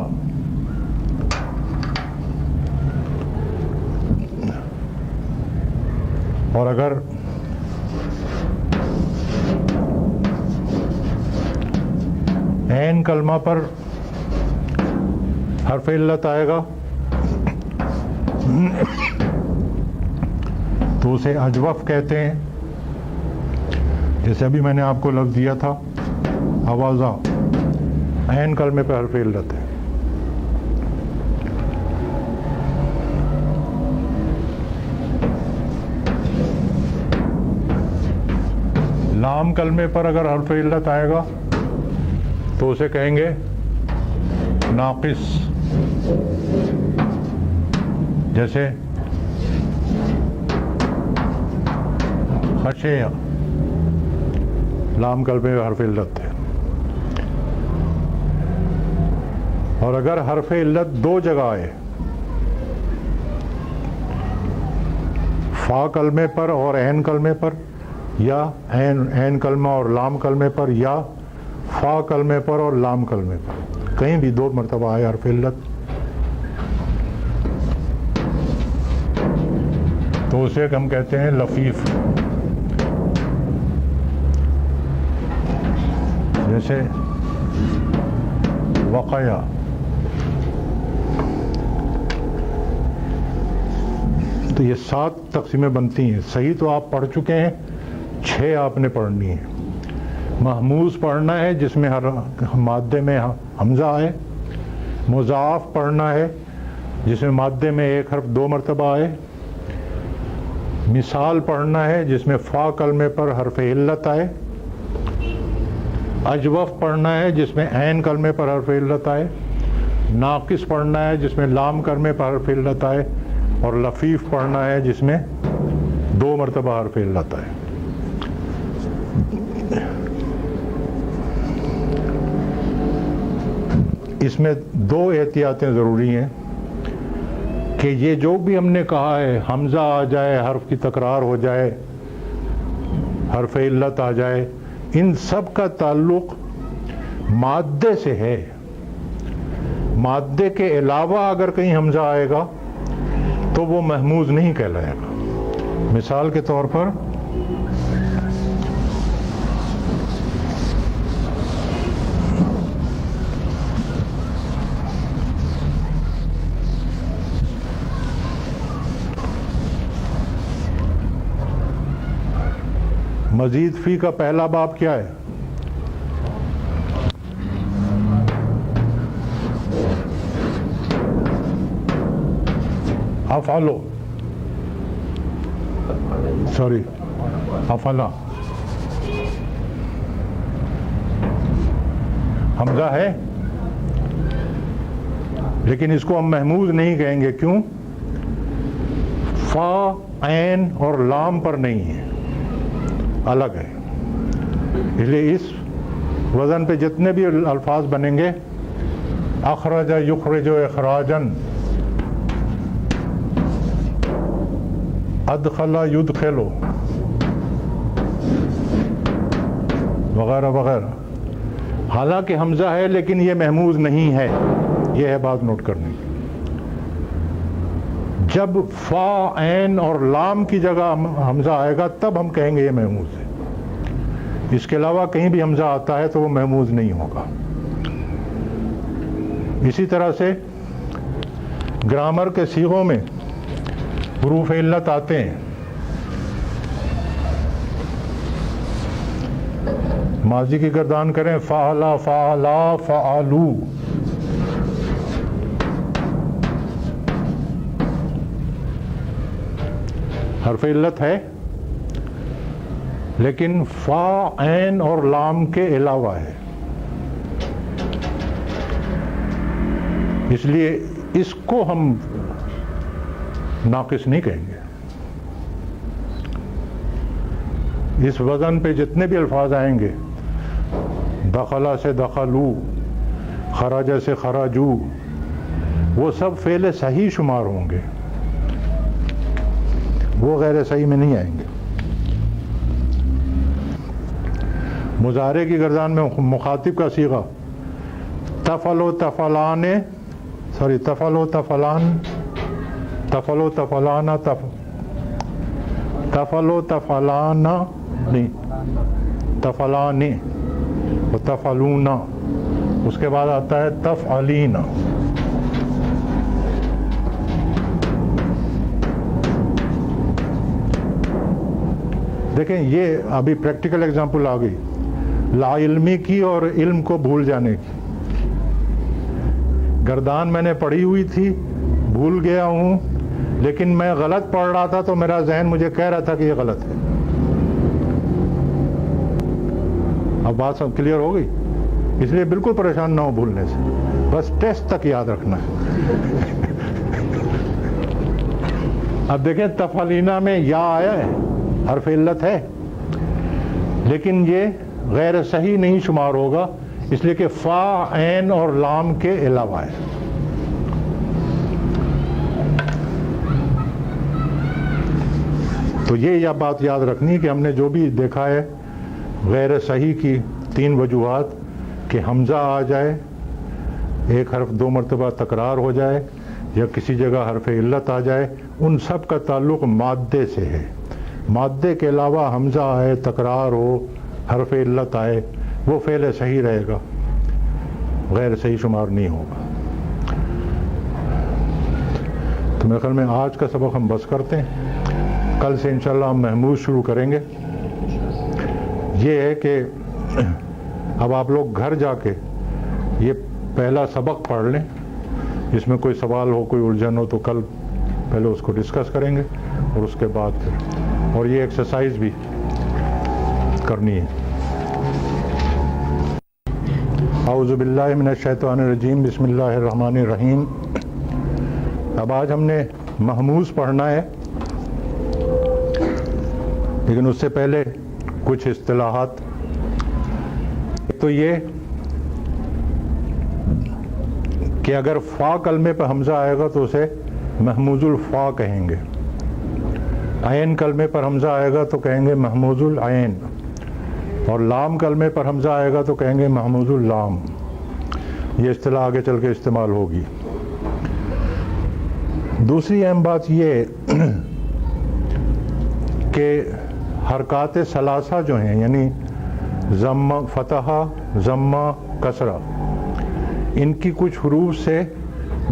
[SPEAKER 1] اور اگر عین کلمہ پر حرف علت آئے گا تو اسے اجوف کہتے ہیں. جیسے ابھی میں نے آپ کو لفظ دیا تھا آوازہ، عین کلمے پہ حرف علت ہے. لام کلمے پر اگر حرف علت آئے گا تو اسے کہیں گے ناقص. جیسے خشیہ، لام کلمے پہ حرف علت ہے. اور اگر حرف علت 2 جگہ آئے، فا کلمے پر اور عین کلمے پر، یا عین کلمہ اور لام کلمے پر، یا فا کلمے پر اور لام کلمے پر، کہیں بھی 2 مرتبہ آئے حرف علت، تو اسے ہم کہتے ہیں لفیف. جیسے وقیہ، تو یہ 7 تقسیمیں بنتی ہیں. صحیح تو آپ پڑھ چکے ہیں, 6 آپ نے پڑھنی ہے. محموز پڑھنا ہے جس میں ہر مادے میں حمزہ آئے. مضاعف پڑھنا ہے جس میں مادے میں ایک حرف 2 مرتبہ آئے. مثال پڑھنا ہے جس میں فا کلمے پر حرف علت آئے. اجوف پڑھنا ہے جس میں عین کلمے پر حرف علت آئے. ناقص پڑھنا ہے جس میں لام کلمے پر حرف علت آئے. اور لفیف پڑھنا ہے جس میں 2 مرتبہ حرف علت آئے. اس میں 2 احتیاطیں ضروری ہیں کہ یہ جو بھی ہم نے کہا ہے, حمزہ آ جائے, حرف کی تکرار ہو جائے, حرف علت آ جائے, ان سب کا تعلق مادے سے ہے. مادے کے علاوہ اگر کہیں حمزہ آئے گا تو وہ محموز نہیں کہلائے گا. مثال کے طور پر مزید فی کا پہلا باب کیا ہے؟ افعلو, سوری افعلا. حمزہ ہے لیکن اس کو ہم محموز نہیں کہیں گے. کیوں؟ فا, عین اور لام پر نہیں ہے, الگ ہے. اس لیے اس وزن پہ جتنے بھی الفاظ بنیں گے, اخرج یخرج اخراجن, ادخل یدخل وغیرہ وغیرہ, حالانکہ حمزہ ہے لیکن یہ محموز نہیں ہے. یہ ہے بات نوٹ کرنے کی. جب فا, عین اور لام کی جگہ حمزہ آئے گا تب ہم کہیں گے یہ محموز ہے. اس کے علاوہ کہیں بھی حمزہ آتا ہے تو وہ محموز نہیں ہوگا. اسی طرح سے گرامر کے صیغوں میں حروف علت آتے ہیں. ماضی کی گردان کریں, فعلا, فعلا, فعلو. حرف علت ہے لیکن فا, عین اور لام کے علاوہ ہے. اس لیے اس کو ہم ناقص نہیں کہیں گے. اس وزن پہ جتنے بھی الفاظ آئیں گے, دخلا سے دخلو, خراج سے خراجو, وہ سب فعل صحیح شمار ہوں گے, وہ غیر صحیح میں نہیں آئیں گے. مضارع کی گردان میں مخاطب کا صیغہ تفعل و تفعلان, سوری تفعل و تفعلان, تفعل و تفعلانا, تفعل و تفعلانا نہیں, تفعلانے و تفعلونا. اس کے بعد آتا ہے تفعلینا. دیکھیں یہ ابھی پریکٹیکل ایگزامپل آ گئی لا علمی کی اور علم کو بھول جانے کی. گردان میں نے پڑھی ہوئی تھی, بھول گیا ہوں, لیکن میں غلط پڑھ رہا تھا تو میرا ذہن مجھے کہہ رہا تھا کہ یہ غلط ہے. اب بات سب کلیئر ہو گئی. اس لیے بالکل پریشان نہ ہو بھولنے سے, بس ٹیسٹ تک یاد رکھنا ہے. اب دیکھیں تفعلینا میں یا آیا ہے, حرف علت ہے, لیکن یہ غیر صحیح نہیں شمار ہوگا اس لیے کہ فا, عین اور لام کے علاوہ ہے. تو یہ بات یاد رکھنی کہ ہم نے جو بھی دیکھا ہے غیر صحیح کی 3 وجوہات, کہ حمزہ آ جائے, ایک حرف 2 مرتبہ تکرار ہو جائے, یا کسی جگہ حرف علت آ جائے, ان سب کا تعلق مادے سے ہے. مادے کے علاوہ حمزہ آئے, تکرار ہو, حرف علت آئے, وہ فعل صحیح رہے گا, غیر صحیح شمار نہیں ہوگا. تو میرے خیال میں آج کا سبق ہم بس کرتے ہیں، کل سے انشاءاللہ ہم محمود شروع کریں گے۔ یہ ہے کہ اب آپ لوگ گھر جا کے یہ پہلا سبق پڑھ لیں، اس میں کوئی سوال ہو، کوئی الجھن ہو تو کل پہلے اس کو ڈسکس کریں گے اور اس کے بعد پھر اور یہ ایکسرسائز بھی کرنی ہے۔ اعوذ باللہ من الشیطان الرجیم، بسم اللہ الرحمن الرحیم۔ اب آج ہم نے محموز پڑھنا ہے، لیکن اس سے پہلے کچھ اصطلاحات۔ تو یہ کہ اگر فا کلمے پہ حمزہ آئے گا تو اسے محموز الفا کہیں گے، عین کلمے پر حمزہ آئے گا تو کہیں گے محموز العین، اور لام کلمے پر حمزہ آئے گا تو کہیں گے محموز اللام۔ یہ اصطلاح آگے چل کے استعمال ہوگی۔ دوسری اہم بات یہ کہ حرکات ثلاثہ جو ہیں، یعنی ضمہ، فتحہ، ضمہ، کسرہ، ان کی کچھ حروف سے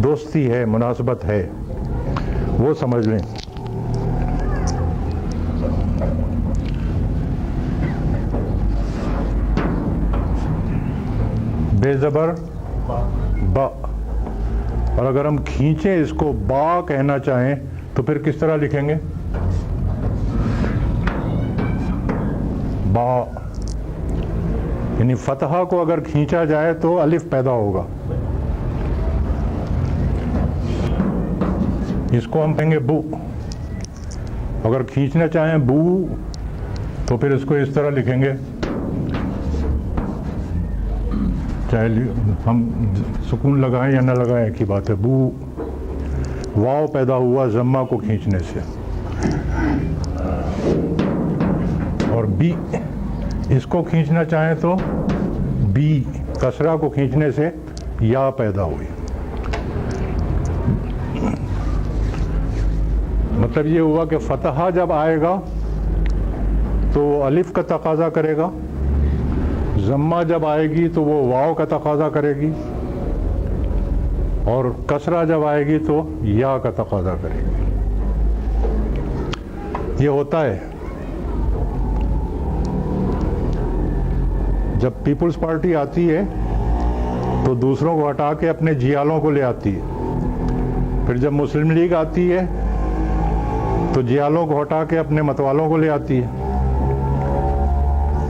[SPEAKER 1] دوستی ہے، مناسبت ہے، وہ سمجھ لیں۔ بے زبر با، اور اگر ہم کھینچیں اس کو با کہنا چاہیں تو پھر کس طرح لکھیں گے؟ با، یعنی فتحہ کو اگر کھینچا جائے تو الف پیدا ہوگا، اس کو ہم کہیں گے بو۔ اگر کھینچنا چاہیں بو تو پھر اس کو اس طرح لکھیں گے، چاہے ہم سکون لگائیں یا نہ لگائیں ایک ہی بات ہے، بو۔ واو پیدا ہوا ضمہ کو کھینچنے سے، اور بی، اس کو کھینچنا چاہیں تو بی، کسرہ کو کھینچنے سے یا پیدا ہوئی۔ مطلب یہ ہوا کہ فتحہ جب آئے گا تو وہ الف کا تقاضا کرے گا، ضمہ جب آئے گی تو وہ واو کا تقاضا کرے گی، اور کسرہ جب آئے گی تو یا کا تقاضا کرے گی۔ یہ ہوتا ہے جب پیپلز پارٹی آتی ہے تو دوسروں کو ہٹا کے اپنے جیالوں کو لے آتی ہے، پھر جب مسلم لیگ آتی ہے تو جیالوں کو ہٹا کے اپنے متوالوں کو لے آتی ہے،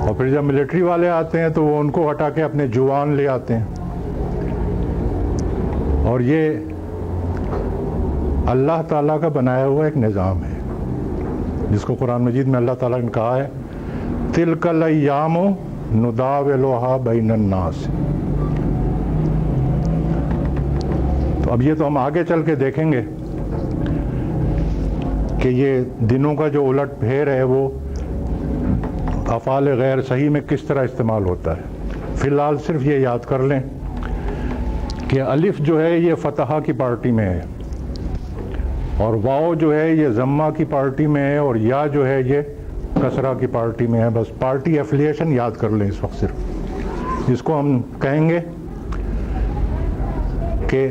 [SPEAKER 1] اور پھر جب ملٹری والے آتے ہیں تو وہ ان کو ہٹا کے اپنے جوان لے آتے ہیں۔ اور یہ اللہ تعالیٰ کا بنایا ہوا ایک نظام ہے، جس کو قرآن مجید میں اللہ تعالیٰ نے کہا ہے تِلْكَ الْأَيَّامُ نُدَاوِلُهَا بَيْنَ النَّاسِ۔ تو اب یہ تو ہم آگے چل کے دیکھیں گے کہ یہ دنوں کا جو الٹ پھیر ہے وہ افعال غیر صحیح میں کس طرح استعمال ہوتا ہے۔ فی الحال صرف یہ یاد کر لیں کہ الف جو ہے یہ فتحہ کی پارٹی میں ہے، اور واو جو ہے یہ ضمہ کی پارٹی میں ہے، اور یا جو ہے یہ کسرہ کی پارٹی میں ہے۔ بس پارٹی ایفیلیشن یاد کر لیں اس وقت صرف۔ اس کو ہم کہیں گے کہ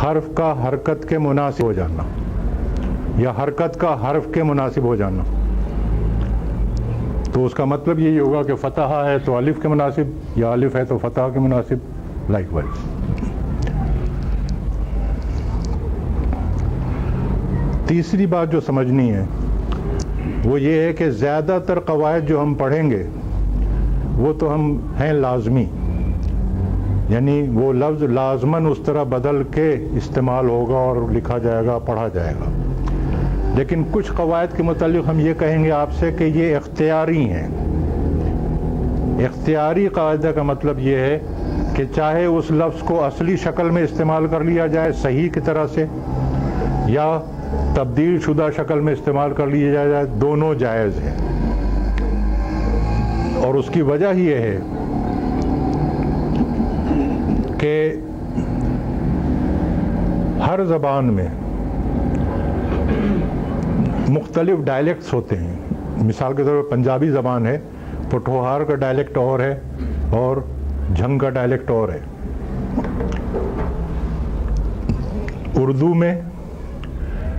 [SPEAKER 1] حرف کا حرکت کے مناسب ہو جانا، یا حرکت کا حرف کے مناسب ہو جانا۔ تو اس کا مطلب یہی ہوگا کہ فتحہ ہے تو الف کے مناسب، یا الف ہے تو فتحہ کے مناسب، لائک وائز۔ تیسری بات جو سمجھنی ہے وہ یہ ہے کہ زیادہ تر قواعد جو ہم پڑھیں گے وہ تو ہم ہیں لازمی، یعنی وہ لفظ لازماً اس طرح بدل کے استعمال ہوگا اور لکھا جائے گا، پڑھا جائے گا۔ لیکن کچھ قواعد کے متعلق ہم یہ کہیں گے آپ سے کہ یہ اختیاری ہیں۔ اختیاری قاعدہ کا مطلب یہ ہے کہ چاہے اس لفظ کو اصلی شکل میں استعمال کر لیا جائے صحیح کی طرح سے، یا تبدیل شدہ شکل میں استعمال کر لیا جائے، دونوں جائز ہیں۔ اور اس کی وجہ یہ ہے کہ ہر زبان میں مختلف ڈائلیکٹس ہوتے ہیں۔ مثال کے طور پر پنجابی زبان ہے، پٹھوہار کا ڈائلیکٹ اور ہے اور جھنگ کا ڈائلیکٹ اور ہے۔ اردو میں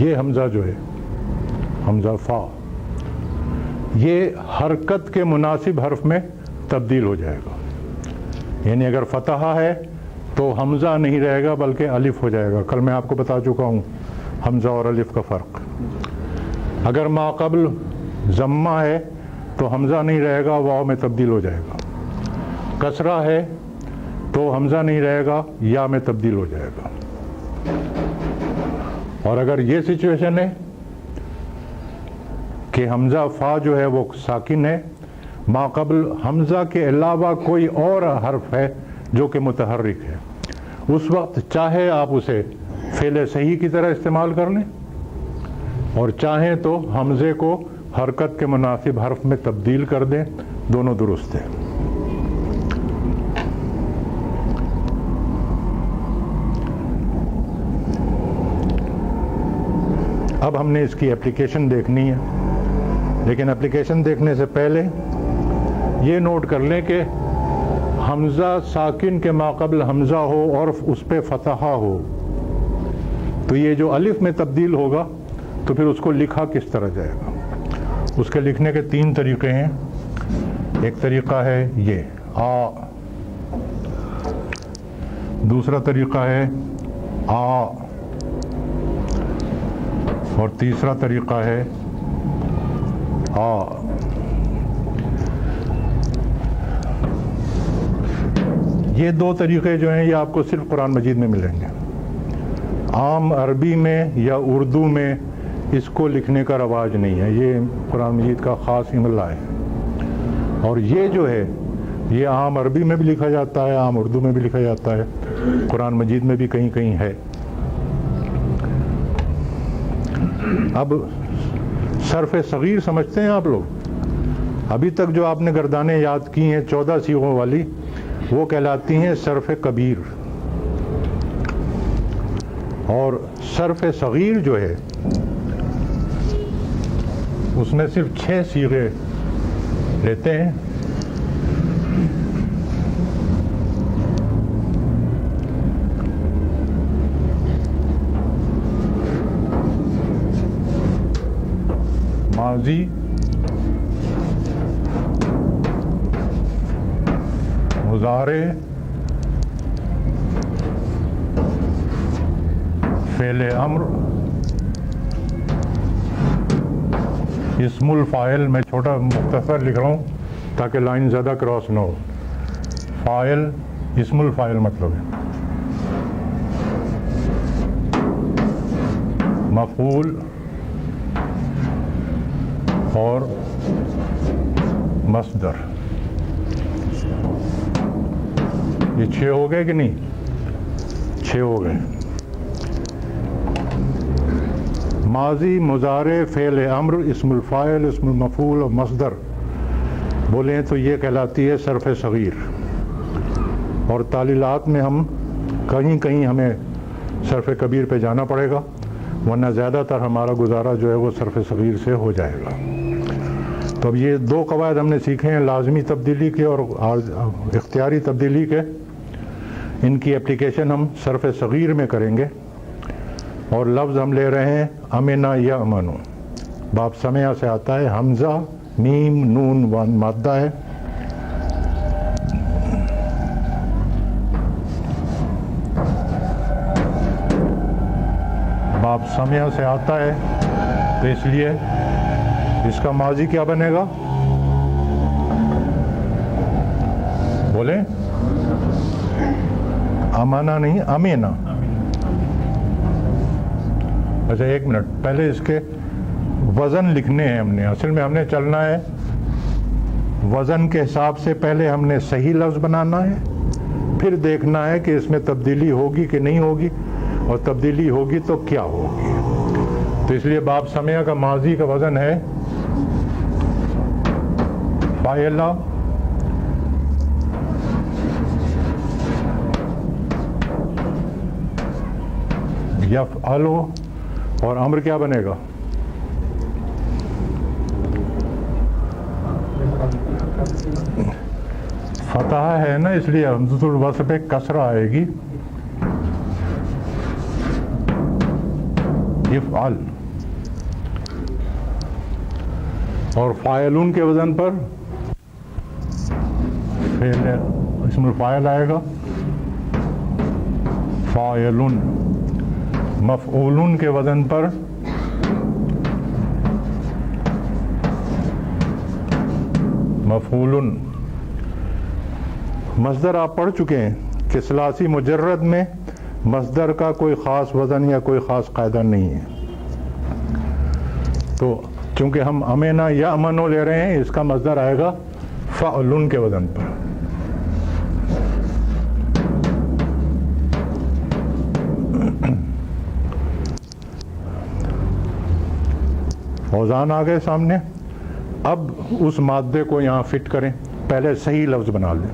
[SPEAKER 1] یہ حمزہ جو ہے حمزہ فا یہ حرکت کے مناسب حرف میں تبدیل ہو جائے گا. یعنی اگر فتحہ ہے تو حمزہ نہیں رہے گا بلکہ الف ہو جائے گا. کل میں آپ کو بتا چکا ہوں حمزہ اور الف کا فرق. اگر ما قبل ضمہ ہے تو حمزہ نہیں رہے گا, واو میں تبدیل ہو جائے گا. کسرہ ہے تو حمزہ نہیں رہے گا, یا میں تبدیل ہو جائے گا. اور اگر یہ سچویشن ہے کہ حمزہ فا جو ہے وہ ساکن ہے, ما قبل حمزہ کے علاوہ کوئی اور حرف ہے جو کہ متحرک ہے, اس وقت چاہے آپ اسے فعل صحیح کی طرح استعمال کر لیں اور چاہیں تو حمزے کو حرکت کے مناسب حرف میں تبدیل کر دیں, دونوں درست ہے. اب ہم نے اس کی اپلیکیشن دیکھنی ہے, لیکن اپلیکیشن دیکھنے سے پہلے یہ نوٹ کر لیں کہ حمزہ ساکن کے ماقبل حمزہ ہو اور اس پہ فتحہ ہو تو یہ جو الف میں تبدیل ہوگا تو پھر اس کو لکھا کس طرح جائے گا. اس کے لکھنے کے 3 طریقے ہیں. ایک طریقہ ہے یہ آ, دوسرا طریقہ ہے آ, اور تیسرا طریقہ ہے آ. یہ 2 طریقے جو ہیں یہ آپ کو صرف قرآن مجید میں ملیں گے. عام عربی میں یا اردو میں اس کو لکھنے کا رواج نہیں ہے, یہ قرآن مجید کا خاص املا ہے. اور یہ جو ہے یہ عام عربی میں بھی لکھا جاتا ہے, عام اردو میں بھی لکھا جاتا ہے, قرآن مجید میں بھی کہیں کہیں ہے. اب صرف صغیر سمجھتے ہیں آپ لوگ؟ ابھی تک جو آپ نے گردانیں یاد کی ہیں 14 صیغوں والی, وہ کہلاتی ہیں صرف کبیر. اور صرف صغیر جو ہے اس میں صرف 6 صیغے لیتے ہیں. ماضی, مضارع, فعل امر, اسم الفاعل. میں چھوٹا مختصر لکھ رہا ہوں تاکہ لائن زیادہ کراس نہ ہو. فاعل اسم الفاعل مطلب ہے. مفعول اور مصدر. یہ 6 ہو گئے کہ نہیں؟ 6 ہو گئے. ماضی, مضارع, فعل امر, اسم الفاعل, اسم المفعول اور مصدر بولیں تو یہ کہلاتی ہے صرف صغیر. اور تعلیلات میں ہم کہیں کہیں ہمیں صرف کبیر پہ جانا پڑے گا, ورنہ زیادہ تر ہمارا گزارا جو ہے وہ صرف صغیر سے ہو جائے گا. تو اب یہ 2 قواعد ہم نے سیکھے ہیں, لازمی تبدیلی کے اور اختیاری تبدیلی کے. ان کی اپلیکیشن ہم صرف صغیر میں کریں گے. اور لفظ ہم لے رہے ہیں امنا یا امنو. باب سمع سے آتا ہے, حمزہ, میم, نون مادہ ہے. باب سمع سے آتا ہے تو اس لیے اس کا ماضی کیا بنے گا؟ بولیں, امانا نہیں, امینا. اچھا 1 منٹ, پہلے اس کے وزن لکھنے ہیں ہم نے. اصل میں ہم نے چلنا ہے وزن کے حساب سے. پہلے ہم نے صحیح لفظ بنانا ہے, پھر دیکھنا ہے کہ اس میں تبدیلی ہوگی کہ نہیں ہوگی, اور تبدیلی ہوگی تو کیا ہوگی. تو اس لیے باب سمع کا ماضی کا وزن ہے فاعلہ, یفعلو, اور امر کیا بنے گا؟ فتح ہے نا, اس لیے حمزۃ الوصل پہ کسرہ آئے گی. یفعل اور فاعلون کے وزن پر فعل اسم الفاعل آئے گا فاعلون. مفعولون کے وزن پر مفعولن. مصدر آپ پڑھ چکے ہیں کہ ثلاثی مجرد میں مصدر کا کوئی خاص وزن یا کوئی خاص قاعدہ نہیں ہے. تو چونکہ ہم امنا یا امنو لے رہے ہیں، اس کا مصدر آئے گا فعلن کے وزن پر. اوزان آ گئے سامنے. اب اس مادے کو یہاں فٹ کریں. پہلے صحیح لفظ بنا لیں.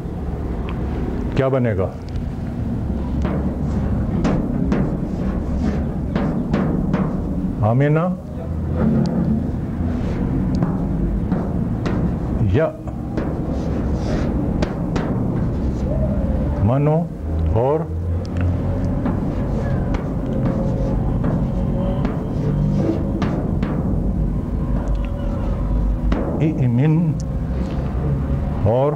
[SPEAKER 1] کیا بنے گا؟ آمینہ یا منو اور ایمن اور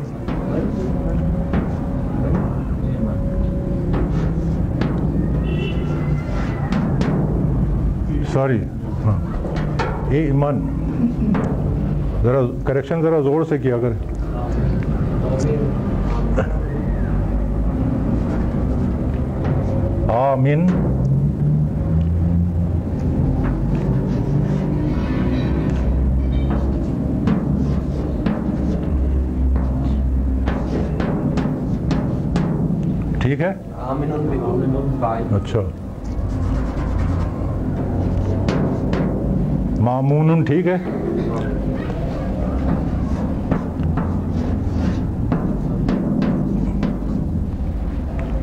[SPEAKER 1] سوری ایمن. ذرا کریکشن ذرا زور سے کیا کریں. آمین ٹھیک ہے. اچھا مامون ٹھیک ہے.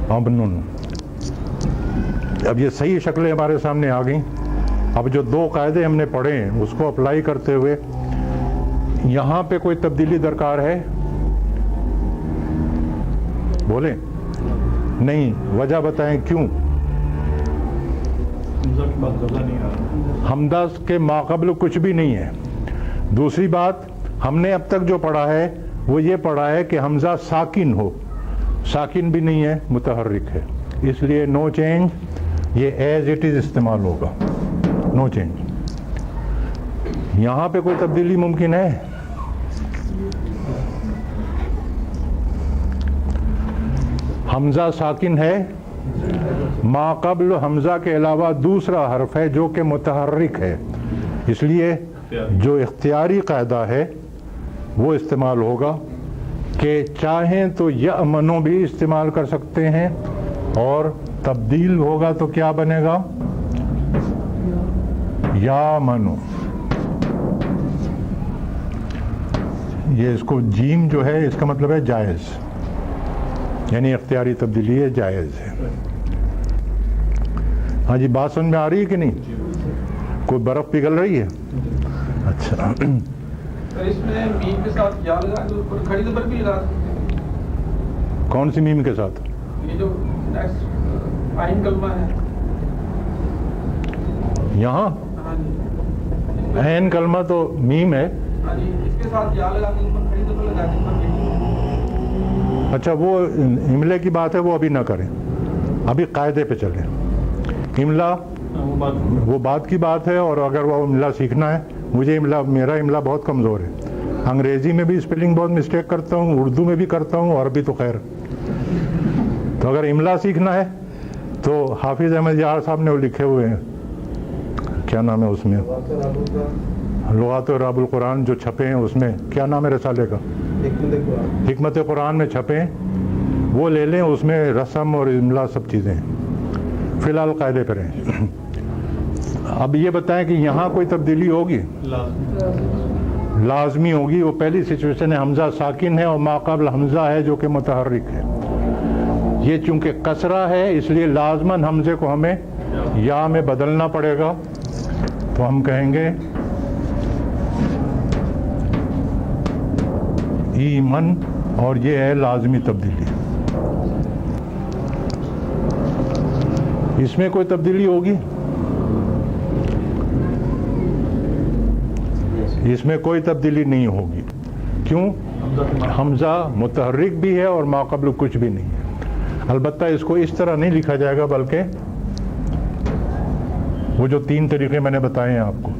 [SPEAKER 1] امن. اب یہ صحیح شکلیں ہمارے سامنے آ گئیں. اب جو دو قاعدے ہم نے پڑھے ہیں اس کو اپلائی کرتے ہوئے یہاں پہ کوئی تبدیلی درکار ہے؟ بولیں. نہیں. وجہ بتائیں کیوں؟ حمزہ کے ماقبل کچھ بھی نہیں ہے. دوسری بات ہم نے اب تک جو پڑھا ہے وہ یہ پڑھا ہے کہ حمزہ ساکن ہو. ساکن بھی نہیں ہے، متحرک ہے. اس لیے نو چینج، یہ ایز اٹ از استعمال ہوگا. نو چینج. یہاں پہ کوئی تبدیلی ممکن ہے؟ حمزہ ساکن ہے. ما قبل حمزہ کے علاوہ دوسرا حرف ہے جو کہ متحرک ہے. اس لیے جو اختیاری قاعدہ ہے وہ استعمال ہوگا کہ چاہیں تو یأمنو بھی استعمال کر سکتے ہیں، اور تبدیل ہوگا تو کیا بنے گا؟ یامنو. یہ اس کو جیم جو ہے اس کا مطلب ہے جائز، یعنی اختیاری تبدیلی ہے، جائز ہے. ہاں جی، بات سمجھ میں آ رہی ہے کہ نہیں؟ کوئی برف پگھل رہی ہے؟ اچھا.
[SPEAKER 2] اس میں میم کے ساتھ یا لگا تو کھڑی زبر بھی لگا سکتے ہیں.
[SPEAKER 1] کون سی میم کے ساتھ؟
[SPEAKER 2] یہ جو نیکسٹ آئین کلمہ ہے
[SPEAKER 1] یہاں.
[SPEAKER 2] ہاں جی.
[SPEAKER 1] عین کلمہ تو میم ہے.
[SPEAKER 2] ہاں جی، اس کے ساتھ یا لگا کے اوپر کھڑی زبر لگا کے.
[SPEAKER 1] اچھا، وہ املے کی بات ہے، وہ ابھی نہ کریں. ابھی قاعدے پہ چلیں. املا وہ بات کی بات ہے، اور اگر وہ املا سیکھنا ہے. میرا املا بہت کمزور ہے. انگریزی میں بھی اسپیلنگ بہت مسٹیک کرتا ہوں، اردو میں بھی کرتا ہوں، عربی تو خیر. تو اگر املا سیکھنا ہے تو حافظ احمد یار صاحب نے وہ لکھے ہوئے ہیں، کیا نام ہے اس میں، لغات و راب القرآن جو چھپے ہیں. اس میں کیا نام ہے رسالے کا؟ حکمت قرآن میں چھپے ہیں، وہ لے لیں. اس میں رسم اور املا سب چیزیں ہیں. فی الحال قاعدے پر ہیں. اب یہ بتائیں کہ یہاں کوئی تبدیلی ہوگی؟ لازمی ہوگی. وہ پہلی سچویشن ہے، حمزہ ساکن ہے اور ما قبل حمزہ ہے جو کہ متحرک ہے. یہ چونکہ کسرہ ہے اس لیے لازماً حمزے کو ہمیں یا میں بدلنا پڑے گا. تو ہم کہیں گے ایمن، اور یہ ہے لازمی تبدیلی. اس میں کوئی تبدیلی ہوگی؟ اس میں کوئی تبدیلی نہیں ہوگی. کیوں؟ حمزہ متحرک بھی ہے اور ما قبل کچھ بھی نہیں ہے. البتہ اس کو اس طرح نہیں لکھا جائے گا بلکہ وہ جو 3 طریقے میں نے بتائے ہیں آپ کو.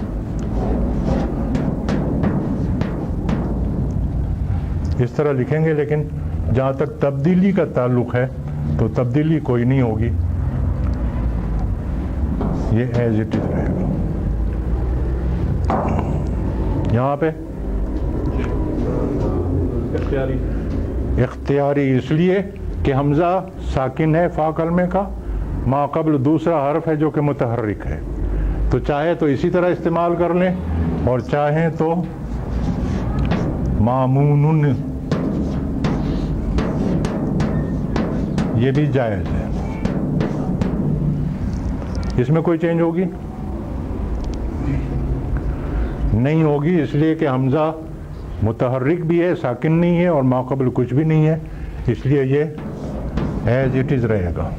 [SPEAKER 1] اس طرح لکھیں گے, لیکن جہاں تک تبدیلی کا تعلق ہے تو تبدیلی کوئی نہیں ہوگی, یہ ایز اٹ از رہے گا. یہاں پہ اختیاری اس لیے کہ حمزہ ساکن ہے فا کلمے کا, ما قبل دوسرا حرف ہے جو کہ متحرک ہے, تو چاہے تو اسی طرح استعمال کر لیں اور چاہیں تو مامون یہ بھی جائز ہے. اس میں کوئی چینج ہوگی نہیں ہوگی, اس لیے کہ حمزہ متحرک بھی ہے, ساکن نہیں ہے, اور ما قبل کچھ بھی نہیں ہے, اس لیے یہ ایز اٹ از رہے گا.